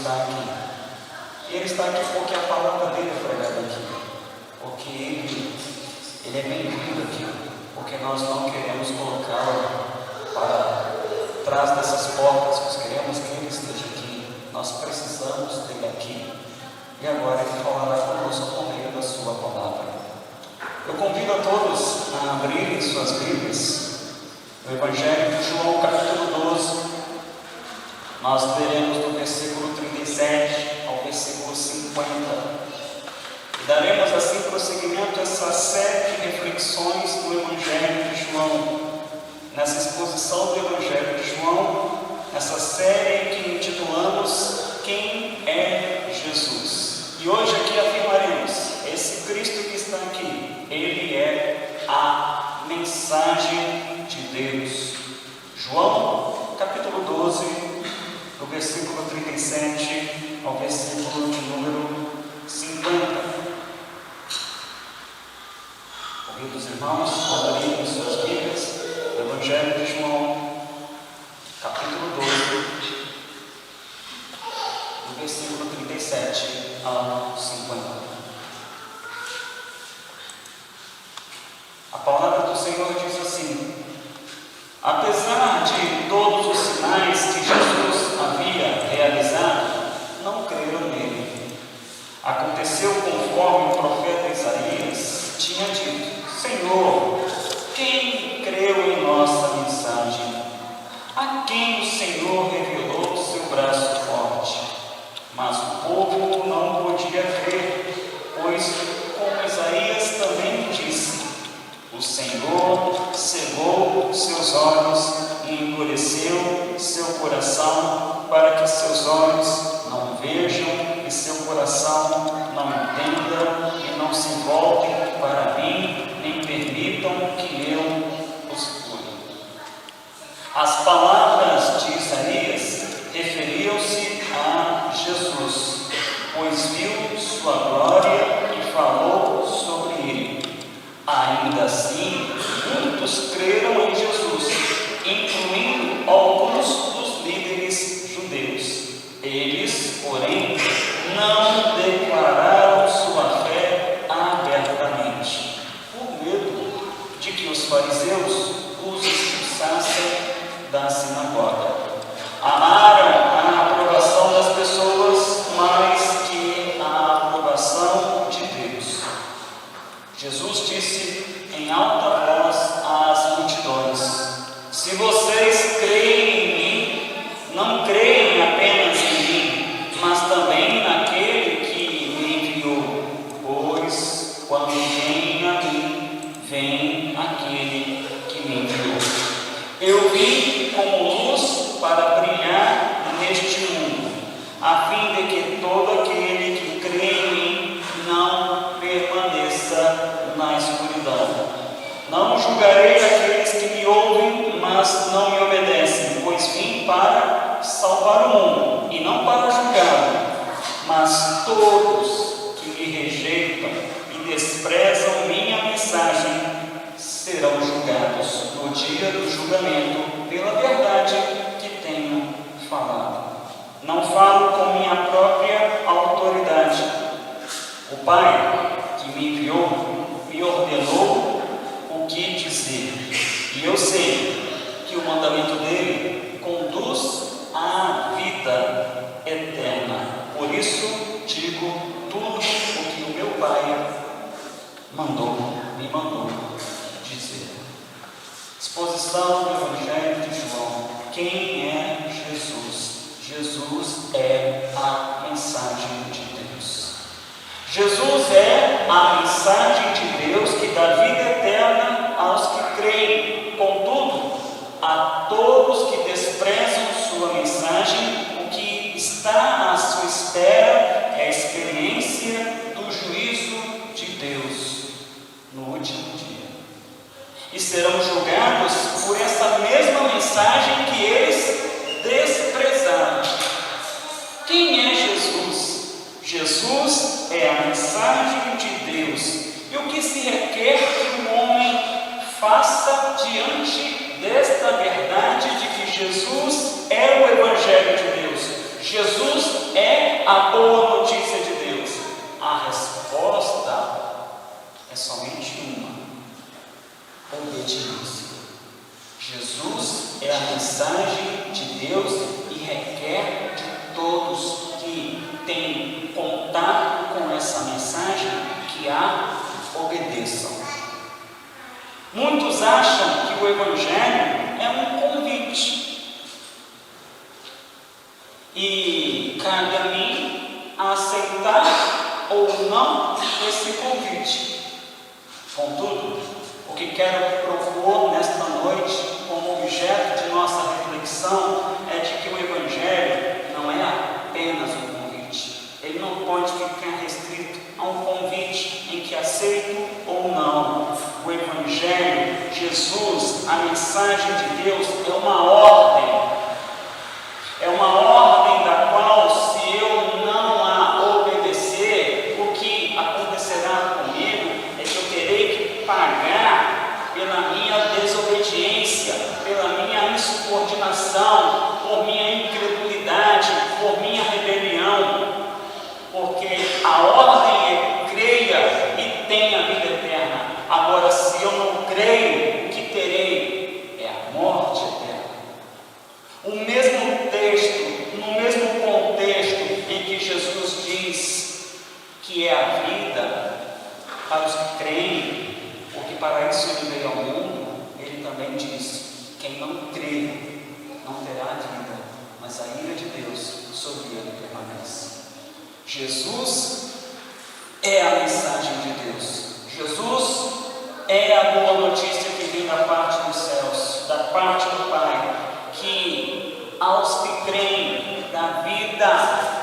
está aqui. E Ele está aqui porque a palavra dele é pregada aqui. Porque Ele é bem-vindo aqui. Porque nós não queremos colocá-lo para trás dessas portas. Nós queremos que Ele esteja aqui. Nós precisamos dele aqui. E agora Ele falará conosco por meio da sua palavra. Eu convido a todos a abrirem suas Bíblias no Evangelho de João, capítulo 12. Nós leremos do versículo 37 ao versículo 50. E daremos assim prosseguimento a essa série de reflexões do Evangelho de João. Nessa exposição do Evangelho de João, essa série que intitulamos Quem é Jesus? E hoje aqui afirmaremos, esse Cristo que está aqui, Ele é a mensagem de Deus. João, capítulo 12, do versículo 37 ao versículo de número 50. Convido os irmãos a abrirem suas Bíblias, Evangelho de João, capítulo 12, do versículo 37 ao 50. A palavra do Senhor diz assim: apesar de todos os sinais que Jesus havia realizado, não creram nele. Aconteceu conforme o profeta Isaías tinha dito: Senhor, quem creu em nossa mensagem? A quem o Senhor revelou o seu braço forte? Mas o povo não podia crer, pois, como Isaías também disse, o Senhor cegou seus olhos e endureceu seu coração, para que seus olhos não vejam e seu coração não entenda e não se voltem para mim, nem permitam que eu os cure. As palavras de Isaías referiam-se a Jesus, pois viu sua glória e falou sobre ele. Ainda assim, muitos creram em Jesus, incluindo alguns dos líderes judeus. Eles, porém, não declararam sua fé abertamente, por medo de que os fariseus os expulsassem da sinagoga. Amaram a aprovação das pessoas mais que a aprovação de Deus. Jesus disse em alta voz às multidões: se vocês creem em mim, não creem apenas em mim, mas também naquele que me enviou, pois quando vem a mim, vem aquele que me enviou. Eu vim como luz para brilhar neste mundo, a fim de que todo aquele que crê em mim não permaneça na escuridão. Não julgarei aqueles que me ouvem, mas não me obedecem, pois vim para salvar o mundo, e não para julgá-lo. Mas todos que me rejeitam e desprezam minha mensagem serão julgados no dia do julgamento pela verdade que tenho falado. Não falo com minha própria autoridade. O Pai que me enviou me ordenou o que dizer, e eu sei que o mandamento dele conduz à vida eterna. Por isso digo tudo o que o meu Pai me mandou dizer. Exposição do Evangelho de João. Quem é Jesus? Jesus é a mensagem de Deus. Jesus é a mensagem de Deus que dá vida eterna aos que creem. Contudo, a todos que desprezam sua mensagem, o que está à sua espera é a experiência do juízo de Deus no último dia. E serão julgados por essa mesma mensagem que eles desprezaram. Quem é Jesus? Jesus é a mensagem de Deus. E o que se requer que o homem faça diante desta verdade de que Jesus é o Evangelho de Deus? Jesus é boa notícia de Deus? A resposta é somente uma: obediência. Jesus é a mensagem de Deus e requer de todos que têm contato com essa mensagem que a obedeçam. Muitos acham que o Evangelho é um convite, e cabe a mim aceitar ou não esse convite. Contudo, o que quero propor nesta noite, como objeto de nossa reflexão, é de que o Evangelho não é apenas um convite. Ele não pode ficar restrito a um convite em que aceito ou não. O Evangelho, Jesus, a mensagem de Deus, é uma ordem. É uma ordem da qual, se eu não a obedecer, o que acontecerá comigo é que eu terei que pagar pela minha desobediência, pela minha insubordinação, por minha incredulidade, por minha rebelião. Porque a ordem é: creia e tenha vida eterna. Agora, se eu não creio, o que terei é a morte eterna. O mesmo texto, no mesmo contexto em que Jesus diz que é a vida para os que creem, porque para isso ele veio ao mundo, ele também diz: quem não crê não terá vida, mas a ira de Deus sobre ele permanece. Jesus é a mensagem de Deus. Jesus é a boa notícia que vem da parte dos céus, da parte do Pai, que aos que creem dá vida.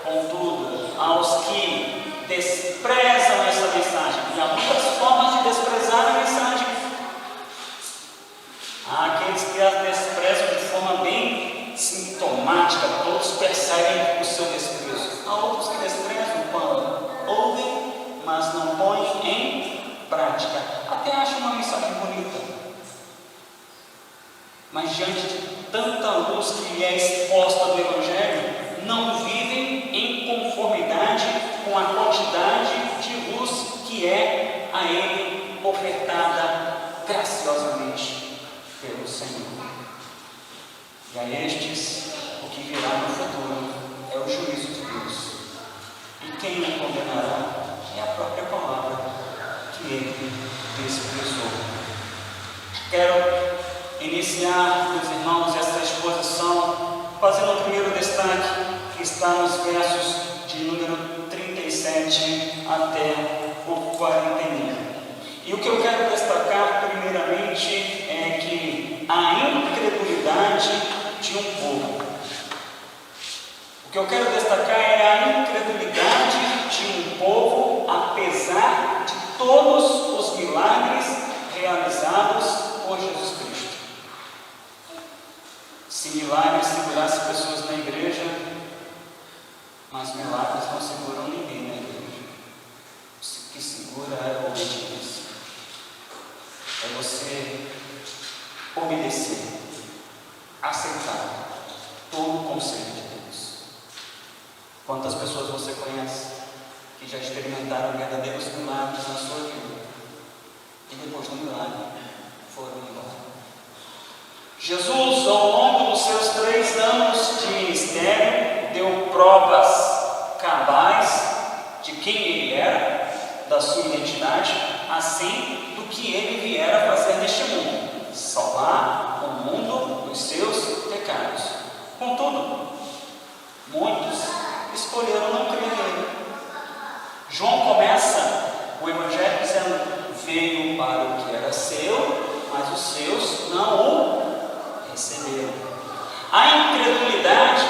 Contudo, aos que desprezam essa mensagem, e há muitas formas de desprezar a mensagem. Há aqueles que a desprezam de forma bem sintomática, todos percebem o seu desprezo. Há outros que desprezam quando ouvem, mas não põem em prática. Até acham uma mensagem bonita, mas diante de tanta luz que lhe é exposta do Evangelho, não vivem em conformidade com a quantidade de luz que é a ele ofertada graciosamente pelo Senhor. E a estes, o que virá no futuro é o juízo de Deus. E quem o condenará é a própria palavra que ele desprezou. Quero iniciar, meus irmãos, esta exposição fazendo o primeiro destaque, que está nos versos de número 37 até o 41. E o que eu quero destacar primeiramente é que a incredulidade de um povo. O que eu quero destacar é a incredulidade de um povo, apesar de todos os milagres realizados por Jesus Cristo. Se milagres segurassem pessoas na igreja, mas milagres não seguram ninguém na igreja. O que segura é a obediência. É você obedecer, aceitar todo o conselho de Deus. Quantas pessoas você conhece que já experimentaram verdadeiros milagres na sua vida e depois do milagre foram embora? Jesus, ao longo dos seus 3 anos de ministério, deu provas cabais de quem ele era, da sua identidade, assim do que ele viera fazer neste mundo: salvar o mundo dos seus pecados. Contudo, muitos escolheram não crer nele. João começa o Evangelho dizendo: veio para o que era seu, mas os seus não o receberam. A incredulidade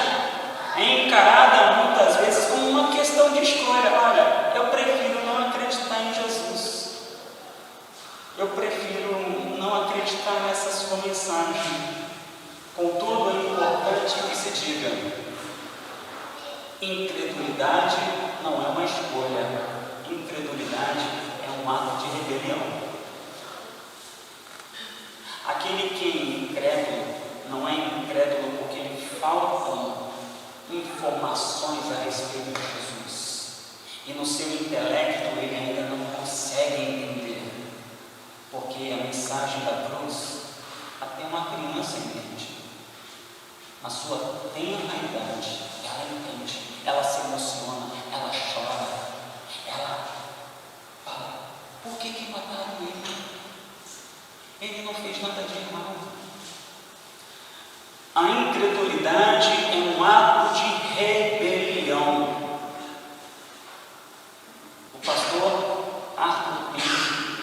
é encarada muitas vezes como uma questão de escolha. Olha, eu prefiro não acreditar em Jesus. Eu prefiro não acreditar nessa sua mensagem. Contudo, é importante que se diga: incredulidade não é uma escolha. Incredulidade é um ato de rebelião. Aquele que é incrédulo não é incrédulo porque lhe faltam informações a respeito de Jesus. E no seu intelecto ele ainda não consegue entender. Porque a mensagem da cruz até uma criança entende. Na sua tenra idade, ela entende, ela se emociona, ela chora, ela fala: por que mataram ele? Ele não fez nada de mal. A incredulidade é um ato de rebelião. O pastor Arthur Pink,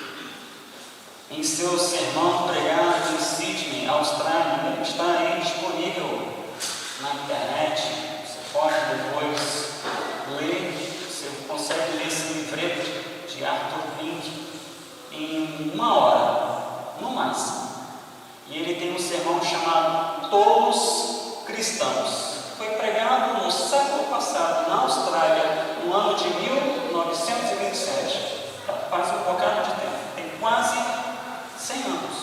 em seu sermão pregado em Sydney, Austrália, está aí disponível na internet. Você pode depois ler, você consegue ler esse livreto de Arthur Pink em 1 hora, no máximo. E ele tem um sermão chamado Tolos Cristãos. Foi pregado no século passado, na Austrália, no ano de 1927. Faz um bocado de tempo, tem quase 100 anos.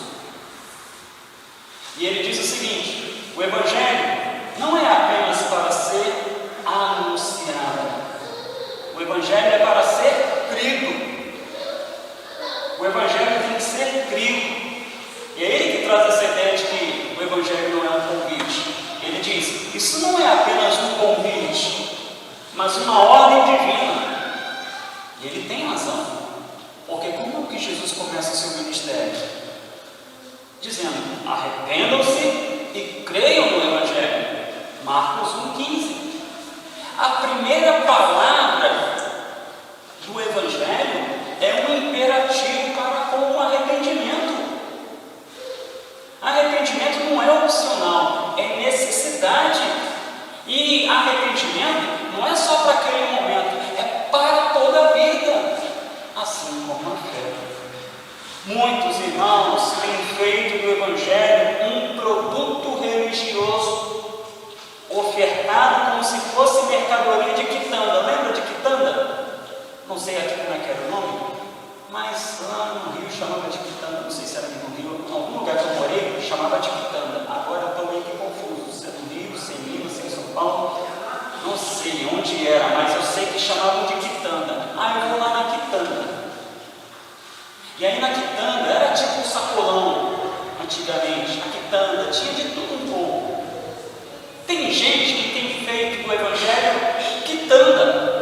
E ele diz o seguinte: o Evangelho não é apenas para ser anunciado. O Evangelho é para ser crido. O Evangelho tem que ser crido. E é ele que traz essa ideia de que o Evangelho não é um convite. Ele diz: isso não é apenas um convite, mas uma ordem divina. E ele tem razão. Porque como que Jesus começa o seu ministério? Dizendo: arrependam-se e creiam no Evangelho. Marcos 1,15. A primeira palavra do Evangelho é um imperativo para com o arrependimento. Arrependimento não é opcional, é necessidade. E arrependimento não é só para aquele momento, é para toda a vida, assim como a fé. Muitos irmãos têm feito do Evangelho um produto religioso, ofertado como se fosse mercadoria de quitanda. Lembra de quitanda? Não sei aqui como é que era o nome, mas lá no Rio chamava de quitanda. Não sei se era aqui no Rio, em algum lugar que eu morei chamava de quitanda. Agora eu estou meio que confuso, se é no Rio, se é em Minas, se é em São Paulo, não sei onde era, mas eu sei que chamavam de quitanda. Eu vou lá na quitanda. E aí na quitanda era tipo um sacolão antigamente. A quitanda tinha de tudo um pouco. Tem gente que tem feito do Evangelho quitanda.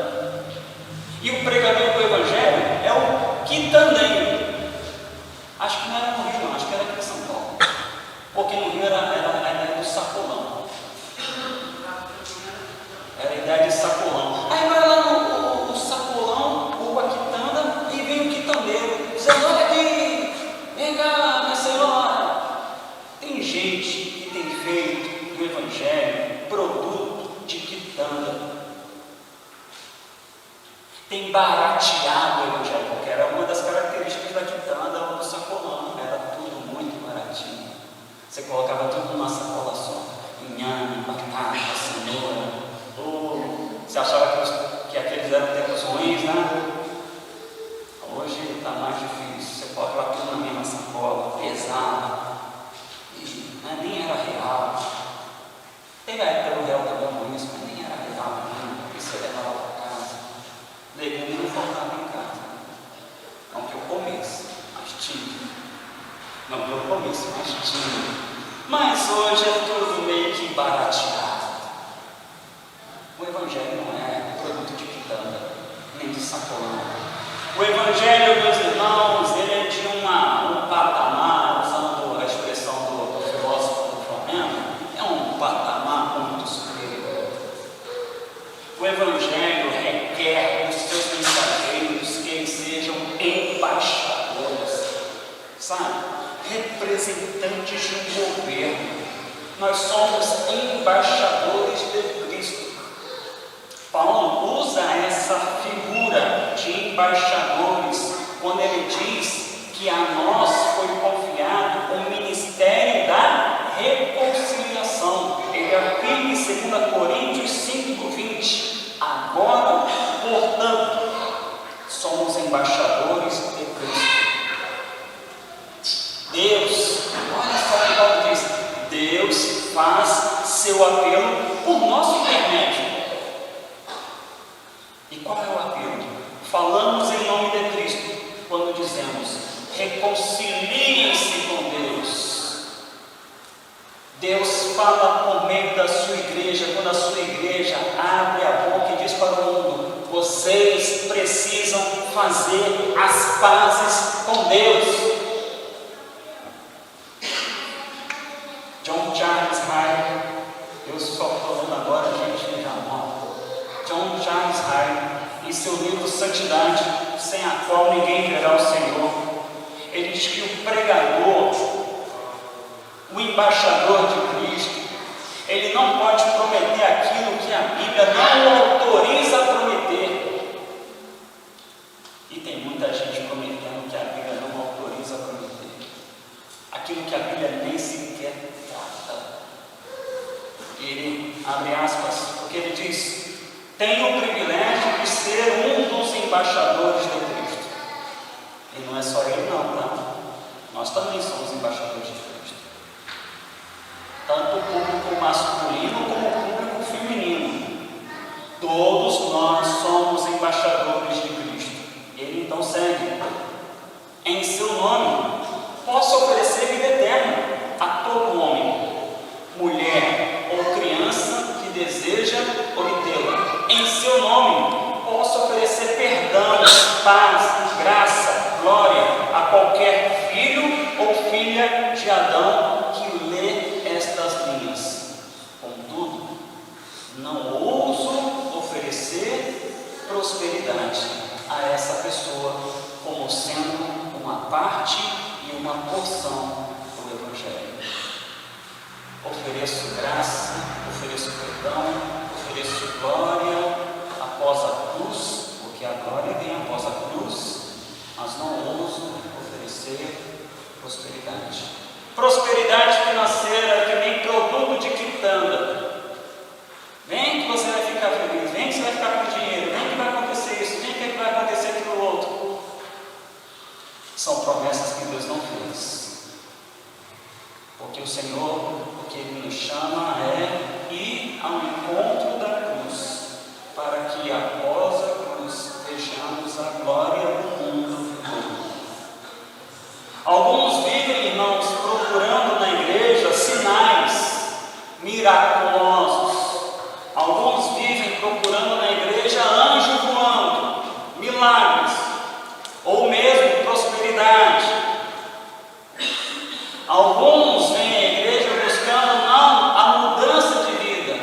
E o pregador do Evangelho é o quitandeiro. Acho que não era no Rio, não, acho que era aqui em São Paulo. Porque no Rio era a ideia do sacolão. Era a ideia de sacolão. Aí vai lá no sacolão, ou a quitanda, e vem o quitandeiro. Dizendo: olha aqui, vem cá, minha senhora. Tem gente que tem feito do Evangelho produto de quitanda. Tem barateado o Evangelho, porque era uma das características da quitanda ou do sacolão. Era tudo muito baratinho. Você colocava tudo numa sacola só: inhame, batata, cenoura. Você achava que aqueles eram tempos ruins, né? Hoje está mais difícil. Você coloca lá tudo na mesma sacola, pesada, e nem era real. Teve a época do real também com isso, mas nem era real, porque você levava para casa. Legume não faltava em casa. Não que eu comesse, mas tinha. Não que eu comesse, mas tinha. Mas hoje é tudo meio que barateado. O Evangelho não é produto de quitanda, nem de sacolão. O Evangelho, meus irmãos, ele é de um patamar, usando a expressão do filósofo do Flamengo, é um patamar muito superior. O Evangelho requer dos seus mensageiros que eles sejam embaixadores, sabe? Representantes de um governo. Nós somos embaixadores de Cristo. Paulo usa essa figura de embaixadores quando ele diz que a nós foi confiado o ministério da reconciliação. Ele afirma em 2 Coríntios 5:20: agora, portanto, somos embaixadores de Cristo. Deus, olha só o que Paulo diz: Deus faz seu apelo por nosso intermédio. E qual é o apelo? Falamos em nome de Cristo quando dizemos: reconciliem-se com Deus. Deus fala por meio da sua igreja, quando a sua igreja abre a boca e diz para o mundo: vocês precisam fazer as pazes com Deus. John Charles Hyde, eu só estou lendo agora, gente, já morre. John Charles Hyde, em seu livro Santidade, sem a qual ninguém verá o Senhor, ele diz que o pregador, o embaixador de Cristo, ele não pode prometer aquilo que a Bíblia não o autoriza a prometer. E tem muita gente prometendo que a Bíblia não autoriza a prometer, aquilo que a Bíblia nem sequer trata. Ele abre aspas, porque ele diz: tenho o privilégio de ser um dos embaixadores de Cristo. E não é só ele não, tá? Nós também somos embaixadores de Cristo. Tanto o público masculino como o público feminino. Todos nós somos embaixadores de Cristo. Ele então segue: em seu nome posso oferecer vida eterna a todo homem, mulher ou criança que deseja obtê-la. Em seu nome posso oferecer perdão, paz, graça, glória a qualquer filho ou filha de Adão que lê estas linhas. Contudo, não ouso oferecer prosperidade a essa pessoa como sendo uma parte e uma porção do Evangelho. Ofereço graça, ofereço perdão, ofereço glória após a cruz, porque a glória vem após a cruz, mas não ouso oferecer prosperidade. Prosperidade financeira que nem produto de quitanda. Vem que você vai ficar feliz, vem que você vai ficar com dinheiro, vem que vai acontecer isso, vem que vai acontecer aquilo outro. São promessas que Deus não fez. Porque o Senhor, o que Ele nos chama é ir ao encontro da cruz, para que após a cruz vejamos a glória do mundo futuro. Alguns vivem, irmãos, procurando na igreja sinais miraculosos. Alguns vivem procurando na igreja anjo voando, milagres, ou mesmo prosperidade. Alguns vêm à igreja buscando não a mudança de vida,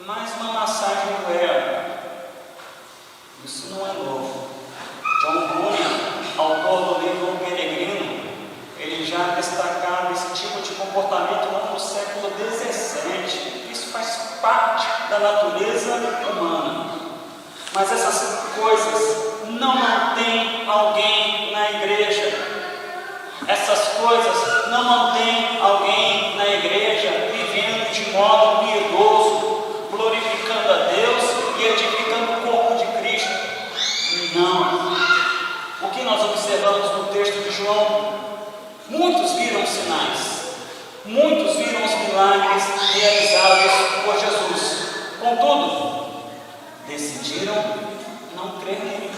mas uma massagem no ego. Isso não é novo. John Bunyan, autor do livro O Peregrino, ele já destacava esse tipo de comportamento lá no século XVII. Isso faz parte da natureza humana. Mas essas coisas não mantêm alguém na igreja. Essas coisas não mantêm alguém na igreja vivendo de modo piedoso, glorificando a Deus e edificando o corpo de Cristo. Não. O que nós observamos no texto de João? Muitos viram sinais, muitos viram os milagres realizados por Jesus. Contudo, decidiram não crer nele.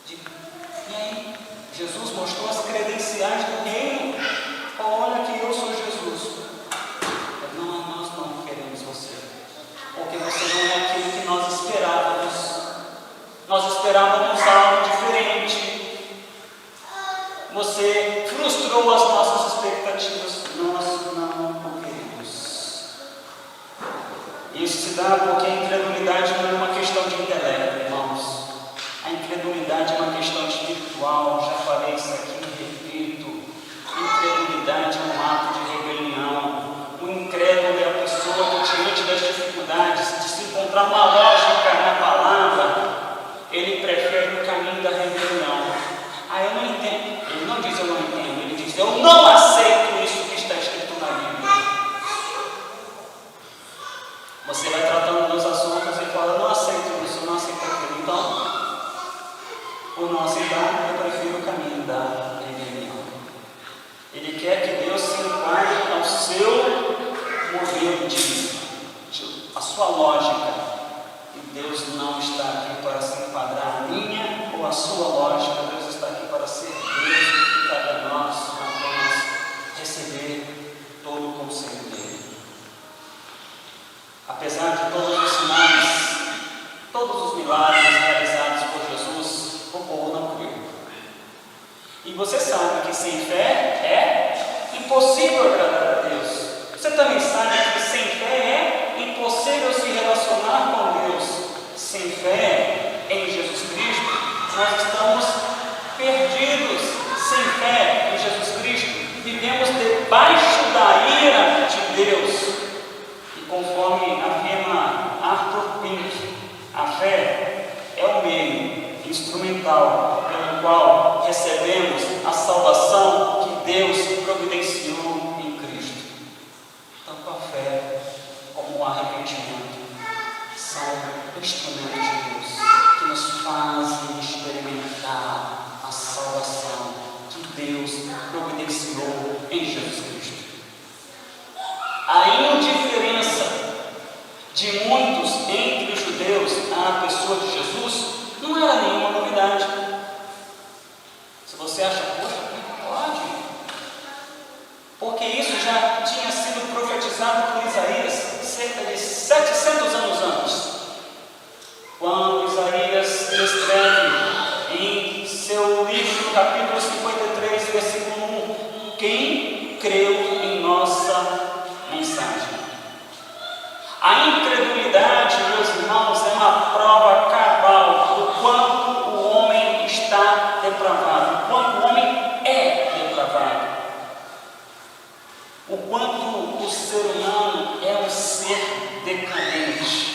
E aí? Jesus mostrou as credenciais do reino. Olha que eu sou Jesus. Não, nós não queremos você, porque você não é aquilo que nós esperávamos. Nós esperávamos algo diferente. Você frustrou as nossas expectativas. Nós não queremos. Isso se dá porque a incredulidade não é uma questão de intelecto, irmãos. A incredulidade é uma questão espiritual. Já falei isso aqui e repito. Incredulidade é um ato de rebelião. O incrédulo é a pessoa que, diante das dificuldades, de se encontrar uma lógica na palavra, ele prefere o caminho da rebelião. Eu não entendo. Ele não diz eu não entendo, ele diz eu não aceito isso que está escrito na Bíblia. Você vai tratando dos assuntos e fala, eu não aceito isso, eu não aceito aquilo. Então, por não aceitar, eu prefiro o caminho da rebelião. Ele quer que Deus se enquadre ao seu sua lógica. E Deus não está aqui para se enquadrar a minha ou a sua lógica. Deus está aqui para ser Deus, e cabe a nós apenas receber todo o conselho dele. Apesar de todos os sinais, todos os milagres realizados por Jesus, o povo não creu. E você sabe que sem fé é impossível agradar a Deus. Você também sabe que sem fé é impossível se relacionar com Deus. Sem fé em Jesus Cristo, nós estamos perdidos. Sem fé em Jesus Cristo, vivemos debaixo da ira de Deus. E conforme afirma Arthur Pink, a fé é o meio instrumental pelo qual recebemos a salvação que Deus providenciou em Cristo. Tanto a fé como o arrependimento são instrumentos de Deus que nos fazem experimentar a salvação que Deus providenciou em Jesus Cristo. A indiferença de muitos entre os judeus à pessoa de Jesus não era nenhuma novidade. Se você acha, poxa, pode, porque isso já tinha sido profetizado por Isaías cerca de 700 anos antes, quando Isaías escreve em seu livro, capítulo 53, versículo 1, quem creu em nossa mensagem. A incredulidade, meus irmãos, é uma prova cabal do quanto o homem está depravado, o quanto o homem é depravado, o quanto o ser humano é um ser decadente.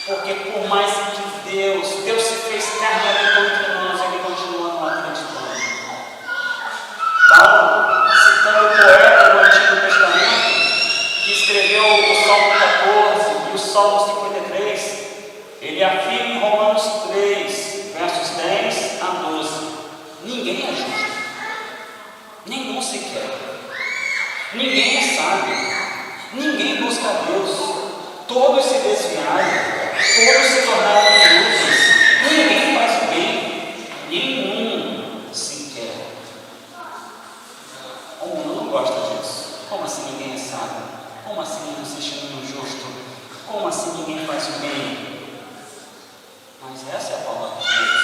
Porque por mais que Deus se fez carne entre nós, ele continua não acreditando. Paulo, citando o poeta do Antigo Testamento, que escreveu o Salmo 14 e o Salmo 53, ele afirma em Romanos 3, versos 10 a 12, ninguém é justo, nenhum sequer, ninguém é sábio, ninguém busca a Deus, todos se desviaram, todos se tornaram inúteis, ninguém faz o bem, nenhum sequer. O mundo não gosta disso. Como assim ninguém é sábio? Como assim não existe nenhum justo? Como assim ninguém faz o bem? Mas essa é a palavra de Deus.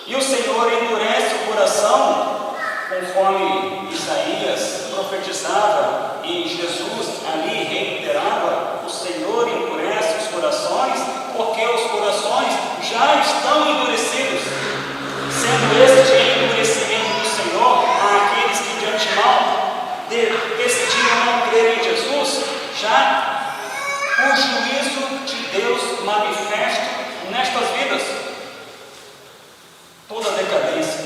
E o Senhor endurece o coração, conforme Isaías profetizava e Jesus ali reiterava, o Senhor endurece os corações, porque os corações já estão endurecidos, sendo este endurecimento do Senhor àqueles que de antemão decidiram não crer em Jesus, já o juízo de Deus manifesto nestas vidas. Toda a decadência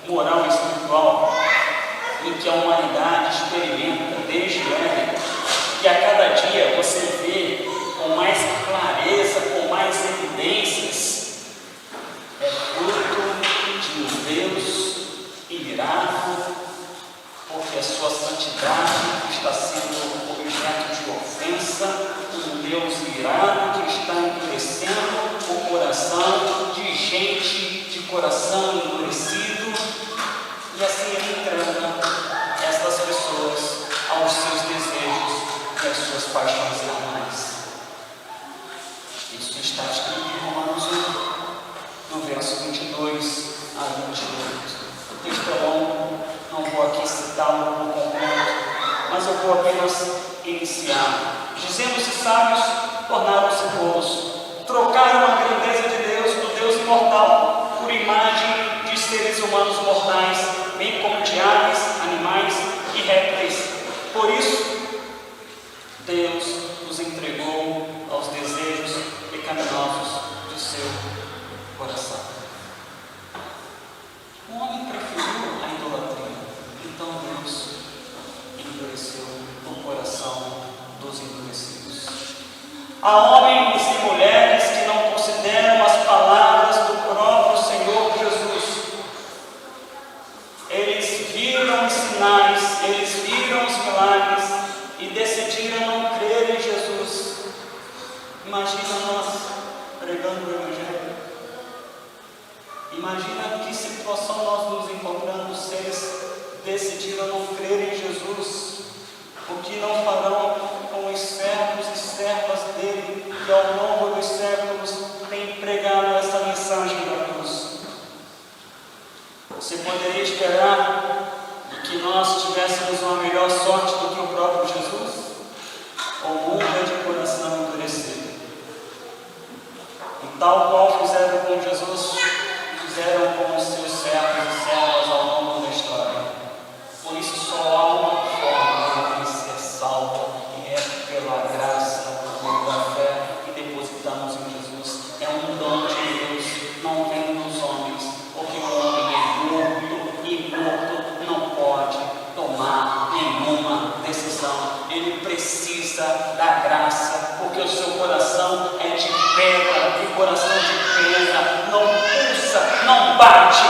moral e espiritual em que a humanidade experimenta desde Éden, que a cada dia você vê com mais clareza, com mais evidências, é fruto de um Deus irado, porque a sua santidade está sendo objeto de ofensa, um Deus irado que está endurecendo o coração de gente de coração endurecido, e assim ele entrega estas pessoas aos seus desejos e às suas paixões carnais. Isso está escrito em Romanos 1, no verso 22 a 28. O texto é longo, não vou aqui citá-lo por completo, mas eu vou apenas iniciar. Dizendo-se sábios, tornaram-se tolos, trocaram a grandeza de Deus, do Deus imortal, por imagem de seres humanos mortais, bem como de aves, animais e répteis. Por isso, Deus os entregou aos desejos pecaminosos do seu coração. O homem preferiu a idolatria, então Deus endureceu o coração dos endurecidos. Há homens e mulheres que não consideram as palavras do próprio Senhor Jesus. Eles viram os sinais, eles viram os milagres e decidiram não crer em Jesus. Imagina nós pregando o Evangelho. Imagina que situação nós nos encontramos se eles decidiram não crer em Jesus. O que não farão com os servos e servas dele que ao longo dos séculos têm pregado essa mensagem da cruz? Você poderia esperar que nós tivéssemos uma melhor sorte do que o próprio Jesus? O mundo é de coração endurecido. E tal qual fizeram com Jesus, fizeram com os seus servos e servas ao longo da história. Por isso só há uma forma de ser salvo, e é pela graça, pela fé que depositamos em Jesus. É um dom de Deus, não vem dos homens, porque o homem é morto, e morto não pode tomar nenhuma decisão. Ele precisa da graça, porque o seu coração é de pedra, e coração de pedra não pulsa, não bate,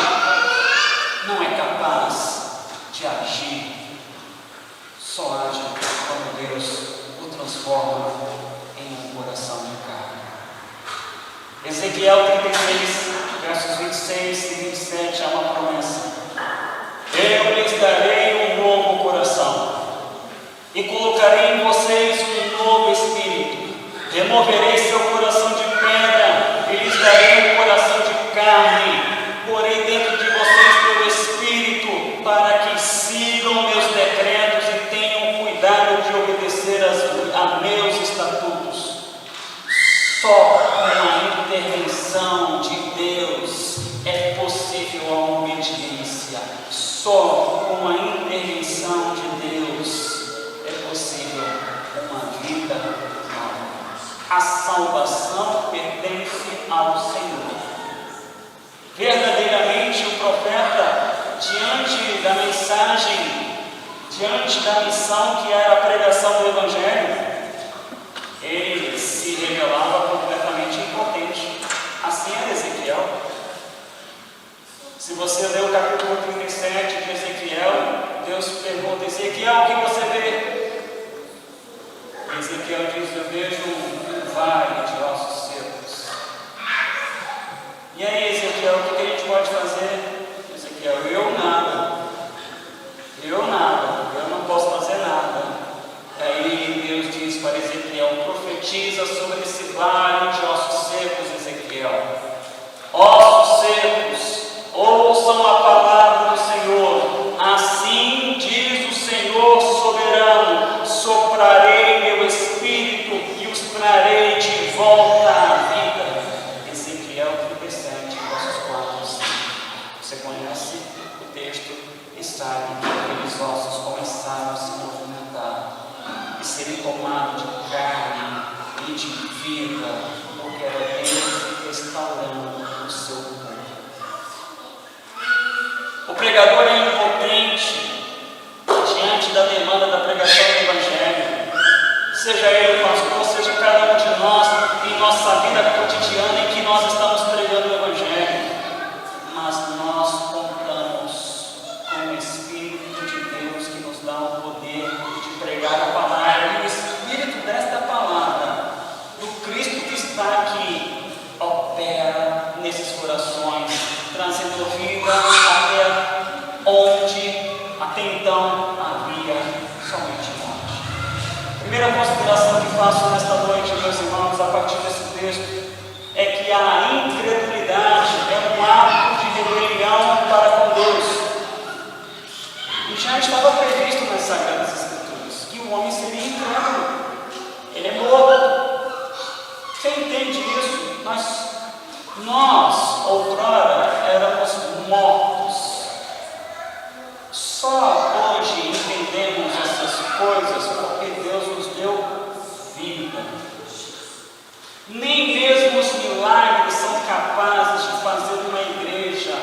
não é capaz de agir. Só age quando Deus o transforma em um coração de carne. Ezequiel 36, versos 26 e 27, há uma promessa: eu lhes darei um novo coração e colocarei em vocês um novo espírito. Removerei seu coração de pedra e lhes darei um coração de carne. Porei dentro de vocês meu espírito, para que sigam meus decretos e tenham cuidado de obedecer a meus estatutos. Só com a intervenção de Deus é possível a obediência. Só com a intervenção de Deus é possível uma vida nova. A salvação pertence ao Senhor. Verdadeiramente, o profeta, diante da mensagem, diante da missão que era a pregação do Evangelho, ele se revelava completamente impotente. Assim era Ezequiel. Se você ler o capítulo 37 de Ezequiel, Deus pergunta: Ezequiel, o que você vê? Ezequiel diz: eu vejo um vale de ossos secos. E aí, Ezequiel, o que a gente pode fazer? Ezequiel: eu nada, eu não posso fazer nada. Aí Deus diz para Ezequiel: profetiza sobre esse vale de ossos secos, Ezequiel. Ossos secos, ouçam a palavra do Senhor. Assim diz o Senhor soberano: soprarei meu espírito e os trarei de volta à vida. Ezequiel 37, versos 4 e 5. Você conhece o texto e sabe que aqueles ossos começaram a se movimentar e serem tomados de carne e de vida, porque era Deus restaurando o seu povo. O pregador é impotente diante da demanda da pregação do Evangelho. Seja ele o pastor, seja cada um de nós, em nossa vida cotidiana em que nós estamos pregando o Evangelho. Mas nós contamos com o Espírito de Deus que nos dá o poder de pregar a palavra. E o Espírito desta palavra, do Cristo que está aqui, opera nesses corações, trazendo vida onde até então havia somente morte. Primeira consideração que faço nesta noite, meus irmãos, a partir desse texto, é que a incredulidade é um ato de rebelião para com Deus. E já estava previsto nas Sagradas Escrituras que o homem seria incrédulo. Ele é morto. Você entende isso? Nós outrora, éramos mortos. Só hoje entendemos essas coisas porque Deus nos deu vida. Nem mesmo os milagres são capazes de fazer uma igreja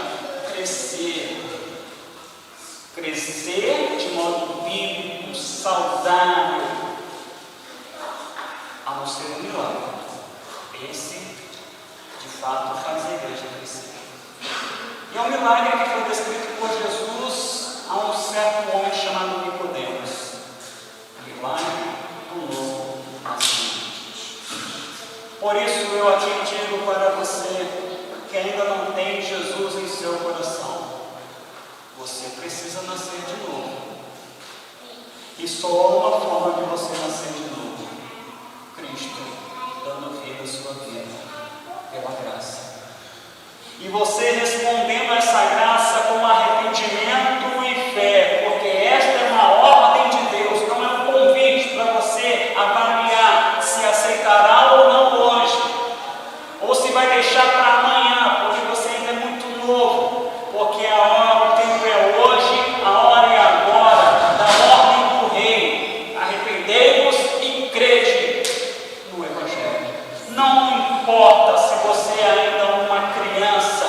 crescer. Crescer de modo bíblico, saudável, a não ser um milagre. Esse, de fato, faz a igreja crescer. E é um milagre que foi descrito por Jesus a um certo homem chamado Nicodemos. O milagre do novo nascimento. Por isso eu aqui digo para você que ainda não tem Jesus em seu coração: você precisa nascer de novo. E só há uma forma de você nascer de novo: Cristo dando vida à sua vida, pela graça. E você respondendo a essa graça com arrependimento e fé, porque esta é uma ordem de Deus, não é um convite para você avaliar se aceitará ou não hoje, ou se vai deixar para amanhã, porque você ainda é muito novo, porque a hora, o tempo é hoje, a hora é agora, da ordem do Rei. Arrependei-vos e crede no Evangelho. Não importa se você ainda é uma criança,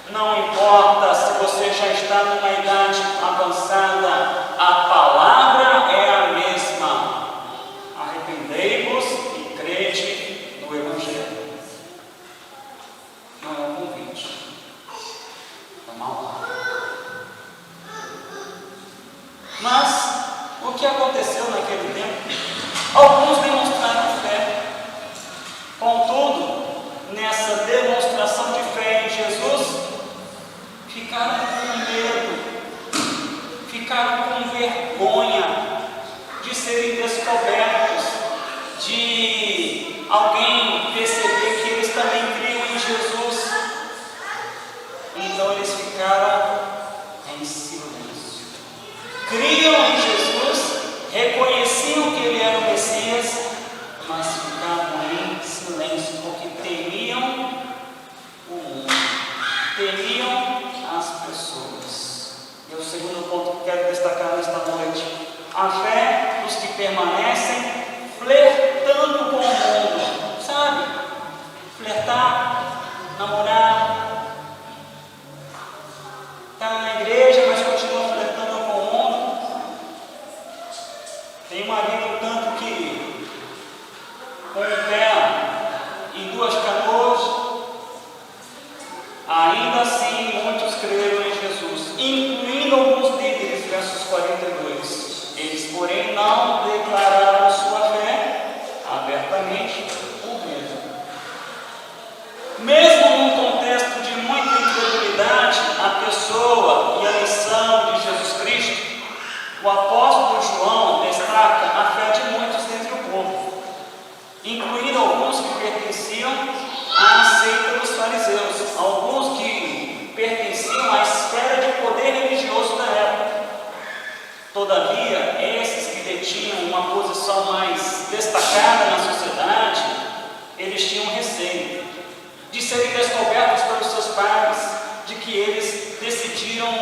não importa se você já está numa idade avançada, a palavra é a mesma. Arrependei-vos e crede no Evangelho. Não é um convite, é uma ordem. Mas o que aconteceu naquele tempo? Alguns demonstraram fé. Contudo, nessa demonstração de fé em Jesus, ficaram com medo, ficaram com vergonha de serem descobertos, de alguém perceber que eles também criam em Jesus. Então eles ficaram em silêncio. Criam em Jesus, reconheciam que ele era o Messias, mas ficavam em silêncio, porque temiam o mundo, temiam as pessoas. E o segundo ponto que quero destacar nesta noite: a fé dos que permanecem flertando com o mundo. Sabe? Flertar, namorar, está na igreja, mas continua flertando com o mundo. Tem uma vida um tanto que com o pé em duas canoas. Ainda assim, muitos creram em Jesus, incluindo alguns líderes, versos 42. Eles, porém, não declararam sua fé abertamente por medo. Mesmo num contexto de muita incredulidade, a pessoa e a missão de Jesus Cristo, o apóstolo João destaca a fé de muitos entre o povo, incluindo alguns que pertenciam à seita dos fariseus, alguns que pertenciam à esfera de poder religioso da época. Todavia, esses que detinham uma posição mais destacada na sociedade, eles tinham receio de serem descobertos pelos seus pais, de que eles decidiram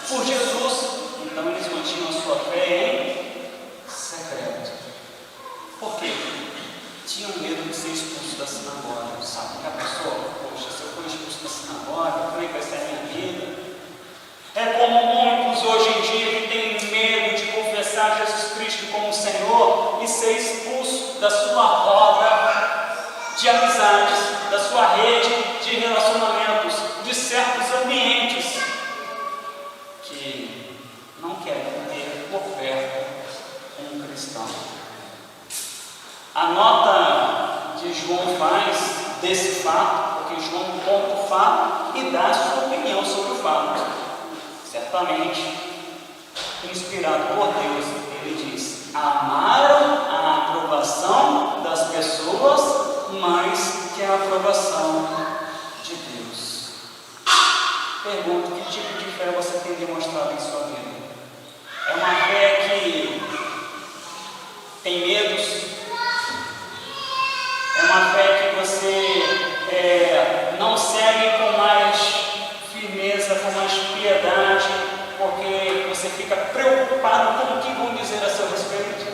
por Jesus. Então eles mantinham a sua fé em secreto. Por quê? Tinham medo de ser expulso da sinagoga. Sabe que a pessoa, poxa, se eu for expulso da sinagoga, como é que vai ser a minha vida? É como muitos hoje em dia que têm medo de confessar Jesus Cristo como Senhor e ser expulso da sua roda de amizades, da sua rede de relacionamentos, de certos ambientes que não querem ter por perto um cristão. A nota de João faz desse fato, porque João conta o fato e dá a sua opinião sobre o fato. Certamente, inspirado por Deus, ele diz: amaram a aprovação das pessoas mais que a aprovação de Deus. Pergunto: que tipo de fé você tem demonstrado em sua vida? É uma fé que tem medos? É uma fé que você não segue com mais firmeza, com mais piedade, porque você fica preocupado com o que vão dizer a seu respeito?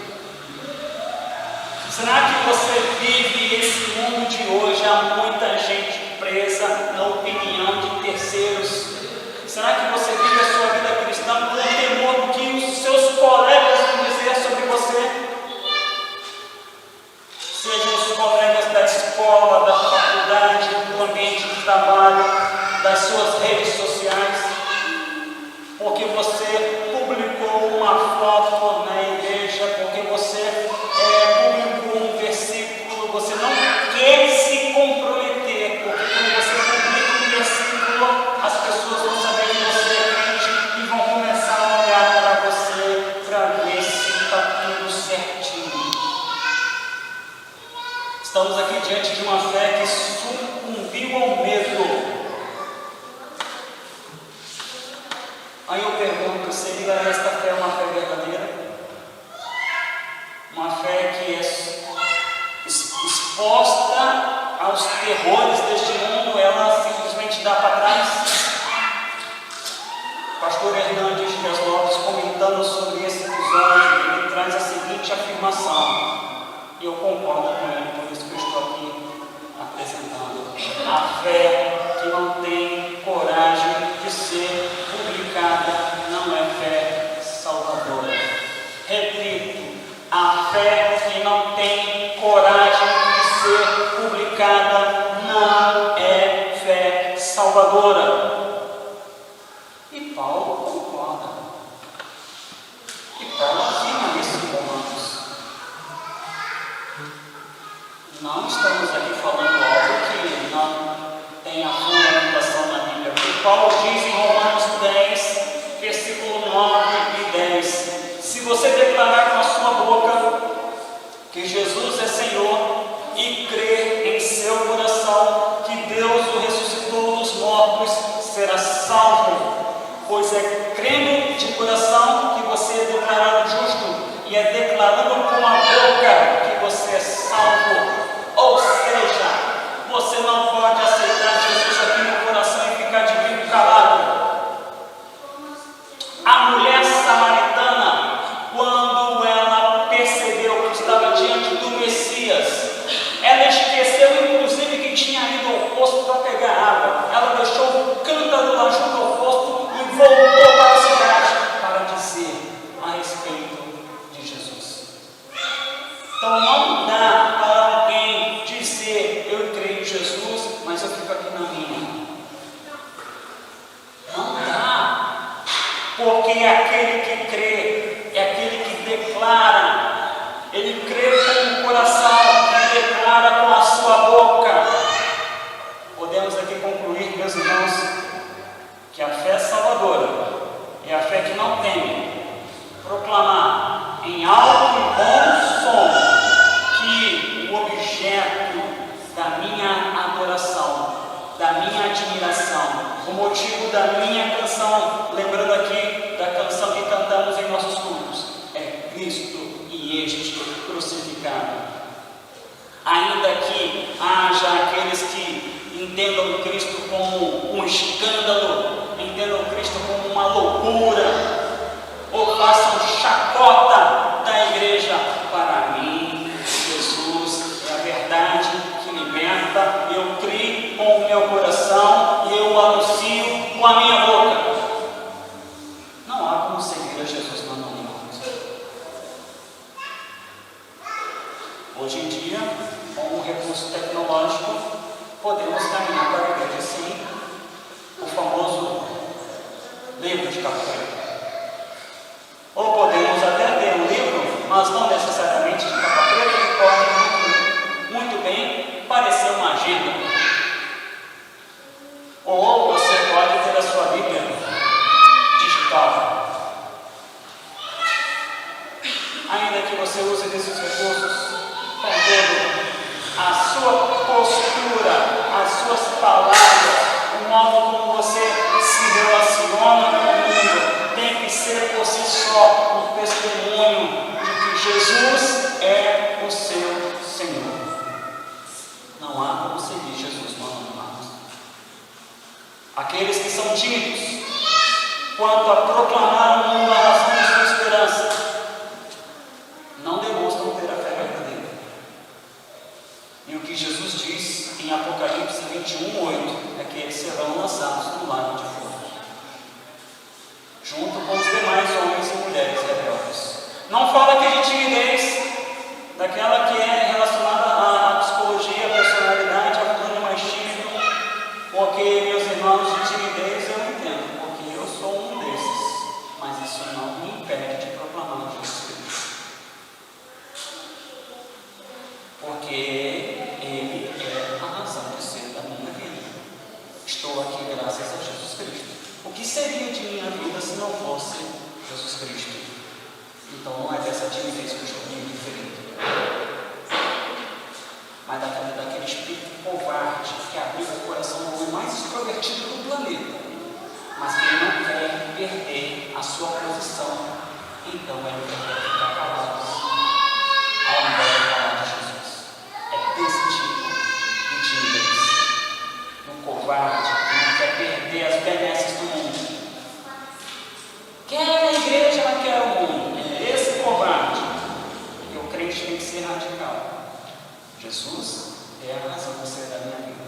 Será que você vive esse mundo de hoje? Há muita gente presa na opinião de terceiros. Será que você vive a sua vida cristã com o temor do que os seus colegas vão dizer sobre você? Sejam os colegas da escola, da faculdade, do ambiente de trabalho, das suas redes sociais, porque você publicou uma foto na igreja, porque você publicou um versículo, você não Estamos aqui diante de uma fé que sucumbiu ao medo. Aí eu pergunto, seria esta fé uma fé verdadeira? Uma fé que é exposta aos terrores deste mundo, ela simplesmente dá para trás? Pastor Hernandes Dias Lopes, comentando sobre esse episódio, ele traz a seguinte afirmação, e eu concordo com ele, por isso que eu estou aqui apresentando: a fé que não tem coragem de ser publicada não é fé salvadora. Repito, a fé que não tem coragem de ser publicada não é fé salvadora. E Paulo concorda. E Paulo afirma isso em Romanos. Não estamos aqui falando algo que não tem a fundamentação na Bíblia. O que Paulo diz em Romanos 10, versículo 9 e 10. Se você declarar com a sua boca que Jesus é Senhor e crer em seu coração que Deus o ressuscitou dos mortos, será salvo. Pois é crendo de coração que você é declarado justo, e é declarando com a boca que você é salvo. Ou seja, você não pode aceitar Jesus aqui no coração e ficar de bico calado. A mulher samaritana, quando ela percebeu que estava diante do Messias, ela esqueceu inclusive que tinha ido ao poço para pegar água. Ela deixou o cântaro lá junto ao poço e voltou para a cidade para dizer a respeito de Jesus. Então não dá para alguém dizer: eu creio em Jesus, mas eu fico aqui na minha. Não dá, porque aquele que crê é aquele que declara. Ele crê com o coração e declara com a sua boca. Podemos aqui concluir, meus irmãos, que a fé salvadora é a fé que não tem proclamar em alto e bom som que o objeto da minha adoração, da minha admiração, o motivo da minha canção, lembrando aqui da canção que cantamos em nossos cultos, é Cristo e este crucificado. Ainda que haja aqueles que entendam Cristo como um escândalo, entendam Cristo como uma loucura, ou façam chacota da igreja, para mim, Jesus é a verdade que liberta. Eu crio com o meu coração e eu anuncio com a minha boca. Não há como seguir a Jesus no anonimato. Hoje em dia, com o recurso tecnológico, podemos caminhar para a igreja sim, o famoso livro de capa preta. Ou podemos até ter um livro, mas não necessariamente de capa preta, que pode muito bem parecer uma agenda. Ou você pode ter a sua Bíblia digital. Ainda que você use desses recursos, contudo, a sua postura, as suas palavras, o modo como você se relaciona com o mundo, tem que ser por si só um testemunho de que Jesus é o seu Senhor. Não há como seguir Jesus no anonimato. Aqueles que são tímidos quanto a proclamar ao mundo a razão de sua esperança, não demonstram ter a fé verdadeira. E o que Jesus diz em Apocalipse 21:8 é que eles serão lançados no lago de fogo, junto com os demais homens e mulheres rebeldes. Não fala aqui de timidez, daquela que é relacionada à psicologia, à personalidade, ao plano mais tímido, porque, meus irmãos, de timidez eu entendo, porque eu sou um desses, mas isso não me impede de proclamar Jesus Cristo. Porque Ele é a razão de ser da minha vida. Estou aqui graças a Jesus Cristo. O que seria de minha vida se não fosse Jesus Cristo? Então não é dessa timidez que eu estou me referindo, mas da então ele prefere ficar calados ao invés de falar de Jesus. É desse tipo de timidez, um covarde que não quer perder as benesses do mundo. Quer a igreja, mas quer o mundo. É esse covarde. E o crente tem que ser radical. Jesus é a razão de ser da minha vida.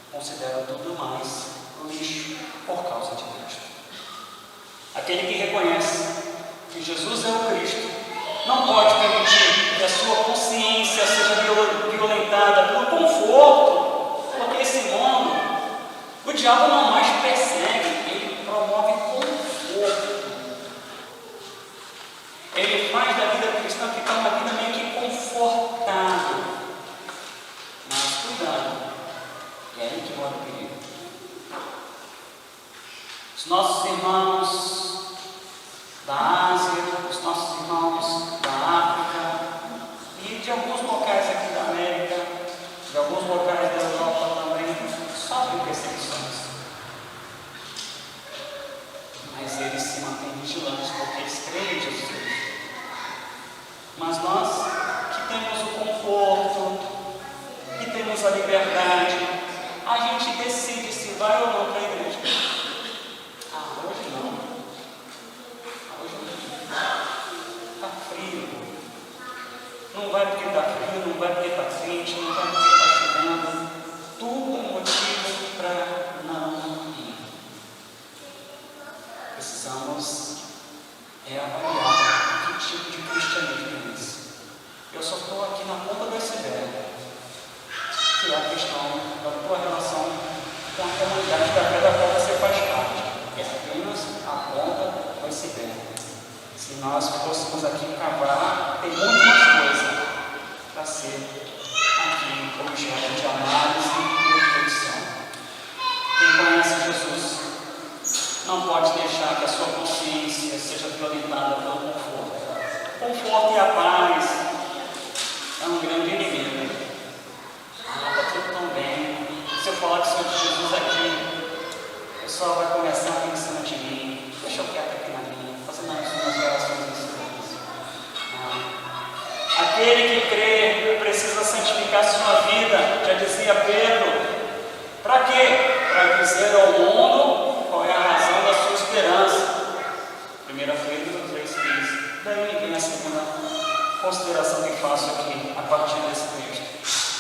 Considero tudo mais lixo por causa de Cristo. Aquele que reconhece que Jesus é o Cristo não pode permitir que a sua consciência seja violentada pelo conforto, porque esse mundo, o diabo não mais persegue, ele promove conforto. Ele faz da vida cristã ficar uma vida meio que confortável. Mas cuidado, é aí que mora o perigo. Os nossos irmãos da Ásia, os nossos irmãos da África e de alguns locais aqui da América, de alguns locais da Europa também, sofrem perseguições. Mas eles se mantêm vigilantes porque eles creem em Jesus Cristo. Mas nós, que temos o conforto, que temos a liberdade, a gente decide se vai ou não para a igreja. Hoje não. Hoje não. Está frio. Não vai porque está frio, não vai porque está quente, não vai porque está chovendo. Tudo é motivo para não ir. Precisamos avaliar que tipo de cristianismo é esse. Eu só estou aqui na ponta do iceberg, que é a questão da tua relação com a comunidade da fé da qual você faz parte. É apenas a ponta do iceberg. Se nós fôssemos aqui cavar, tem muito mais coisa para ser aqui objeto de análise e reflexão. Quem conhece Jesus não pode deixar que a sua consciência seja violentada pelo conforto. O conforto e a paz é um grande inimigo. Está tudo tão bem. Se eu falar que sou de Jesus aqui, o pessoal vai começar pensando de mim. Deixa eu quieto aqui na minha, fazendo as minhas orações em silêncio. Aquele que crê precisa santificar sua vida, já dizia Pedro. Para quê? Para dizer ao mundo qual é a razão da sua esperança. 1 Pedro 3,15. Daí vem a segunda consideração que faço aqui, a partir desse texto.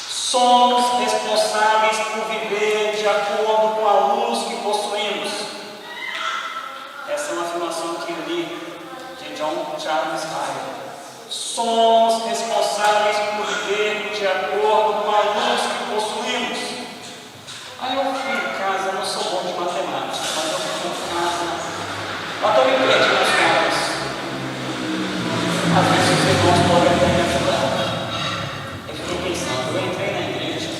Somos responsáveis por viver de acordo com a luz que possuímos. Essa é uma afirmação que eu li de John Charles Hyde. Somos responsáveis por viver de acordo com a luz que possuímos. Aí eu fui em casa, eu não sou bom de matemática, mas eu fui em casa, mas estou me perdendo nas contas. Às vezes os irmãos podem até me ajudar. Eu fiquei pensando, eu entrei na igreja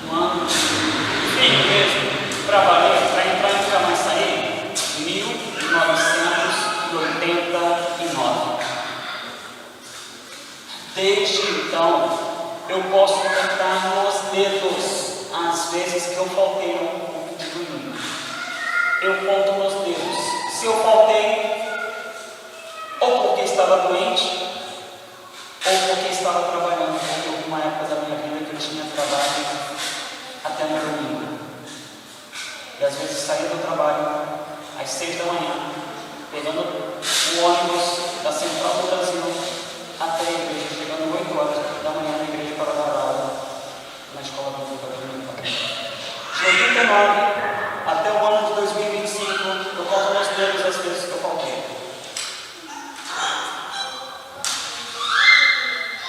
no ano, filho mesmo, trabalhei para entrar e nunca mais sair, 1989. Desde então, eu posso contar nos dedos as vezes que eu faltei ao culto de domingo. Eu conto nos dedos. Se eu faltei, ou porque estava doente, ou porque estava trabalhando, porque houve uma época da minha vida que eu tinha trabalho até no domingo. E às vezes saía do trabalho às 6 da manhã, pegando o ônibus da Central do Brasil até a igreja, chegando 8 horas da manhã na igreja para dar aula na escola bíblica dominical. De 89 até o ano de 2025, eu conto nos dedos as vezes que eu faltei.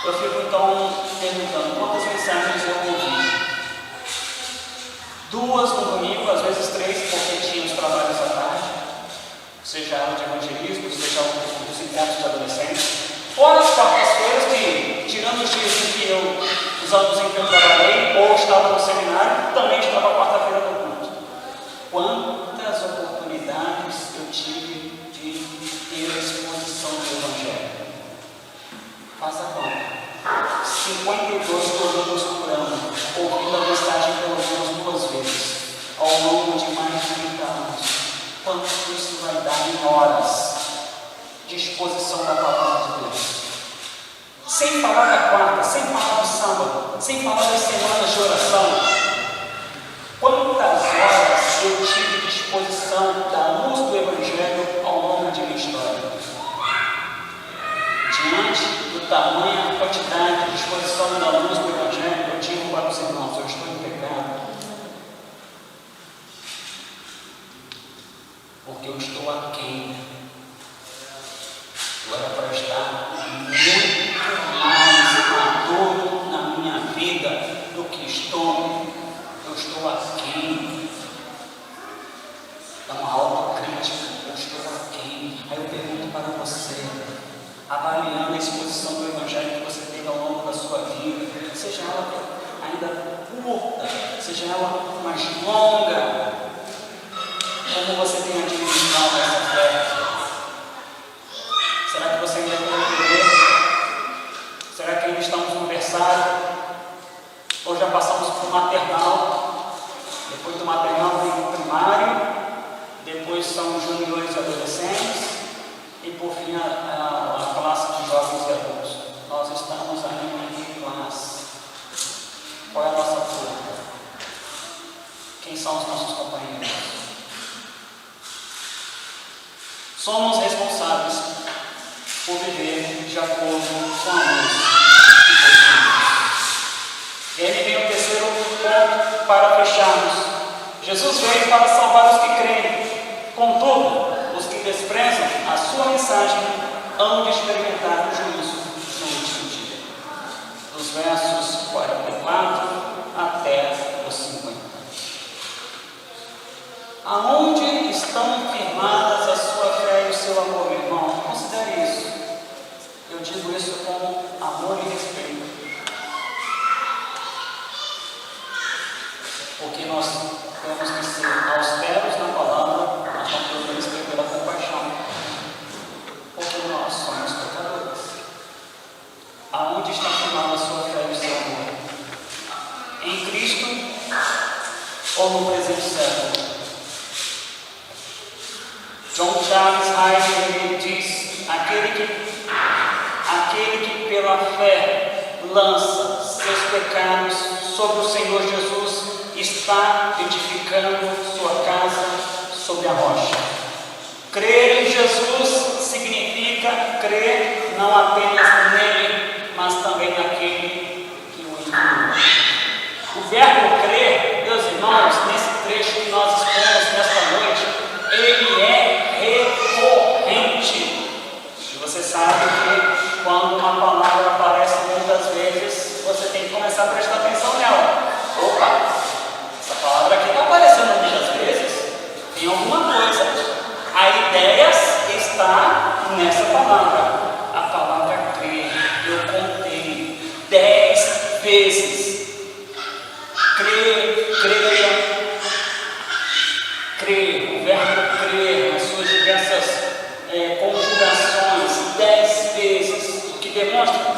Eu fico então perguntando quantas mensagens eu ouvi. 2 no domingo, às vezes 3, porque tinha os trabalhos à tarde, seja aula de evangelismo, seja os encontros de adolescentes. Fora as quartas-feiras que, tirando os dias em que os anos em que eu trabalhei, ou estava no seminário, também estava quarta-feira no culto. Quantas oportunidades eu tive de ter a exposição do Evangelho? Faça a conta. 52 produtos por ano, ouvindo a mensagem pelo menos 2 vezes, ao longo de mais de 30 anos. Quanto isso vai dar em horas de exposição da palavra de Deus. Sem falar da quarta, sem falar do sábado, sem falar das semanas de oração. Quantas horas eu tive de exposição da luz do Evangelho ao longo de minha história? Diante do tamanho, quantidade de exposição da luz do Evangelho, eu digo para os irmãos: eu estou em pecado, porque eu estou aquém. Eu era para estar muito mais maduro na minha vida do que estou. Eu estou aquém. Dá uma autocrítica. Eu estou aquém. Aí eu pergunto para você, avaliando a exposição do Evangelho que você teve ao longo da sua vida, seja ela ainda curta, seja ela mais longa, como você tem administrado essa fé? Será que você ainda tem que viver? Será que ainda estamos no berçário? Ou já passamos para o maternal? Depois do maternal vem o primário, depois são os juniores e adolescentes, e por fim a classe de jovens e adultos. Nós estamos ainda em classe. Qual é a nossa turma? Quem são os nossos companheiros? Somos responsáveis por viver de acordo com a luz que possuímos. E aí vem o terceiro ponto para fecharmos. Jesus veio para salvar os que creem. Contudo, os que desprezam a sua mensagem hão de experimentar o juízo no último dia. Dos versos 44 até os 50. Aonde estão firmadas a sua fé e o seu amor, meu irmão? Considere isso. Eu digo isso com amor e respeito. Porque nós temos que ser austeros na palavra, mas não podemos perder a compaixão. Porque nós somos pecadores. Aonde está firmada a sua fé e o seu amor? Em Cristo ou no presente século? John Charles Hyde diz: aquele que pela fé lança seus pecados sobre o Senhor Jesus está edificando sua casa sobre a rocha. Crer em Jesus significa crer não apenas nele, mas também naquele que o enviou. O verbo crer, meus irmãos, nesse trecho que nós expomos nesta noite, ele é recorrente. E você sabe que quando uma palavra aparece muitas vezes, você tem que começar a prestar atenção nela. Opa, essa palavra aqui está aparecendo muitas vezes, tem alguma coisa. A ideia está nessa palavra. A palavra crer, eu contei 10 vezes. Crer, o verbo crer nas suas diversas conjugações 10 vezes, o que demonstra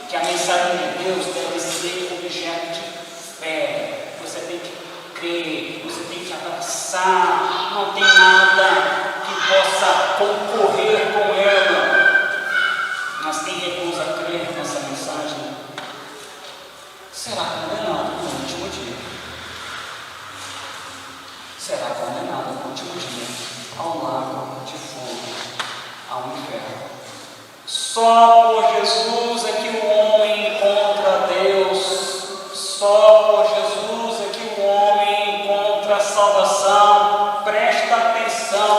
que a mensagem de Deus deve ser objeto de fé. Você tem que crer, você tem que abraçar, não tem nada que possa concorrer com ela. Mas quem recusa crer nessa mensagem será condenado no último dia. Será condenado no último dia ao lago de fogo, ao inferno. Só por Jesus é que o homem encontra Deus. Só por Jesus é que o homem encontra a salvação. Presta atenção.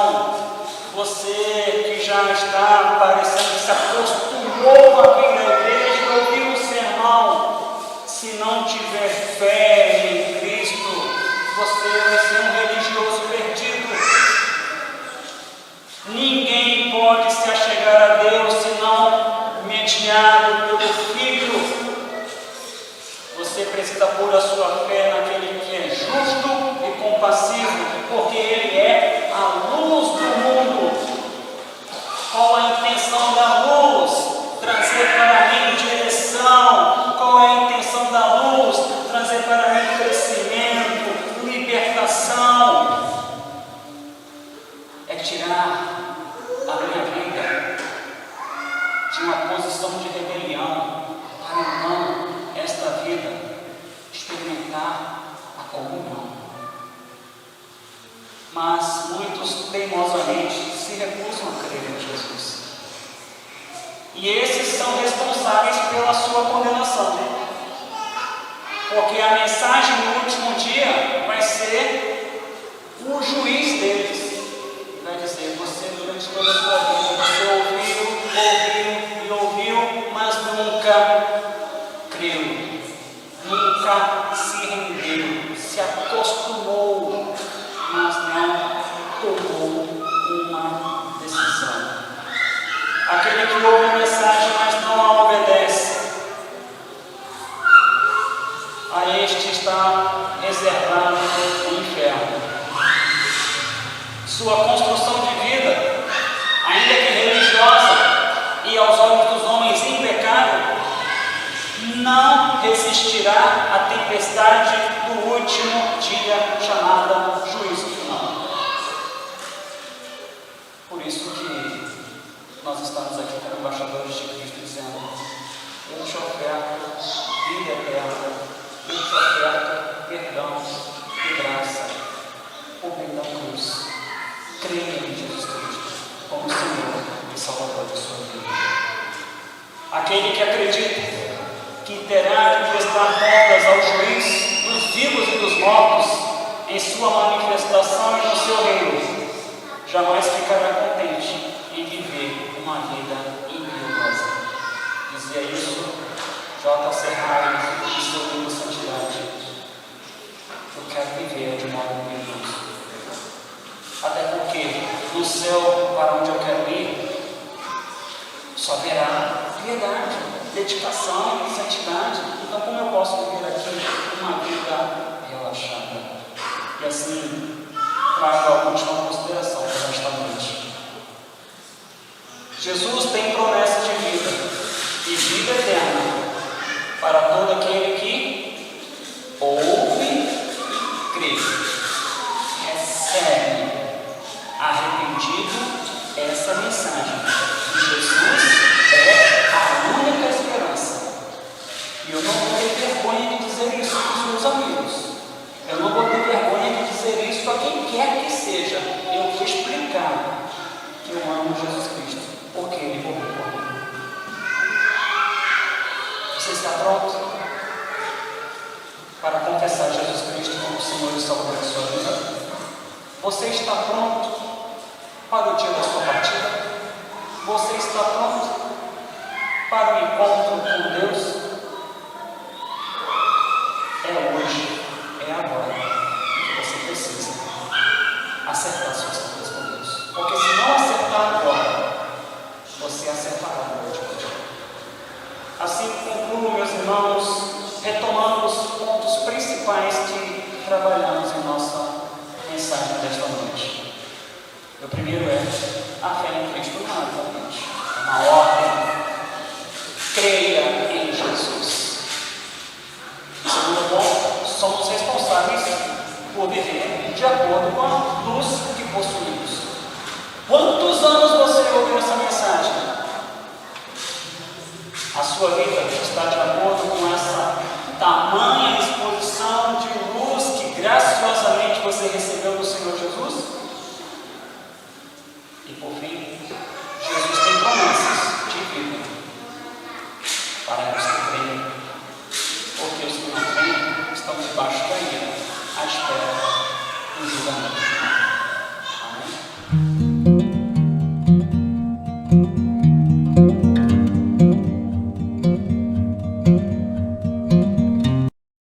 Você que já está parecendo que se acostumou aqui na igreja e ouviu o sermão, se não tiver fé em Cristo, você vai ser um religioso perdido. Ninguém pode se achegar a Deus senão mediado pelo Filho. Você precisa pôr a sua fé naquele que é justo e compassivo, porque Ele é a luz do mundo. Qual a intenção da luz? Trazer para mim direção. Qual é a intenção da luz? Trazer para mim crescimento, libertação. É tirar a minha vida teimosamente se recusam a crer em Jesus. E esses são responsáveis pela sua condenação. Porque a mensagem no último dia vai ser o juiz deles. Vai dizer: você durante toda a sua vida, você ouviu, mas nunca creu. Nunca se rendeu, se acostumou, mas não tomou uma decisão. Aquele que ouve a mensagem, mas não a obedece, a este está reservado o inferno. Sua construção de vida, ainda que religiosa e aos olhos dos homens impecável, não resistirá à tempestade do último dia, chamada juízo final. Por isso que nós estamos aqui como embaixadores de Cristo, dizendo: eu te oferto vida eterna, eu te oferto perdão e graça por meio da cruz. Creia em Jesus Cristo como Senhor e Salvador de sua vida. Aquele que acredita que terá de prestar contas ao juiz dos vivos e dos mortos em sua manifestação e no seu reino, jamais ficará contente em viver uma vida impiedosa. Dizia isso J. Serralho em seu livro Santidade. Eu quero viver de modo impiedoso. Até porque no céu, para onde eu quero ir, só haverá piedade, dedicação e santidade. Então, como eu posso viver aqui uma vida relaxada? E assim, trago a última consideração para esta noite. Jesus tem promessa de vida e vida eterna para todo aquele que ouve e crê, recebe arrependido essa mensagem. Jesus é a única esperança. E eu não vou ter vergonha de dizer isso para os meus amigos. Eu não vou ter vergonha de dizer isso a quem quer que seja. Eu vou explicar que eu amo Jesus Cristo, porque Ele morreu por mim. Você está pronto para confessar Jesus Cristo como Senhor e Salvador da sua vida? Você está pronto para o dia da sua partida? Você está pronto para o encontro com Deus? É hoje, é agora que você precisa acertar suas contas com Deus. Porque se não acertar agora, você acertará no último dia. Assim concluo, meus irmãos, retomando os pontos principais que trabalhamos em nossa mensagem desta noite. O primeiro é a fé em Cristo, exatamente. Uma ordem. Creia em Jesus. Segundo ponto, somos responsáveis por viver de acordo com a luz que possuímos. Quantos anos você ouviu essa mensagem? A sua vida está de acordo com essa tamanha exposição de luz que graciosamente você recebeu do Senhor Jesus? E por fim, Jesus tem promessas de vida para os que creem, porque os que não creem estão debaixo da ira, à espera do julgamento.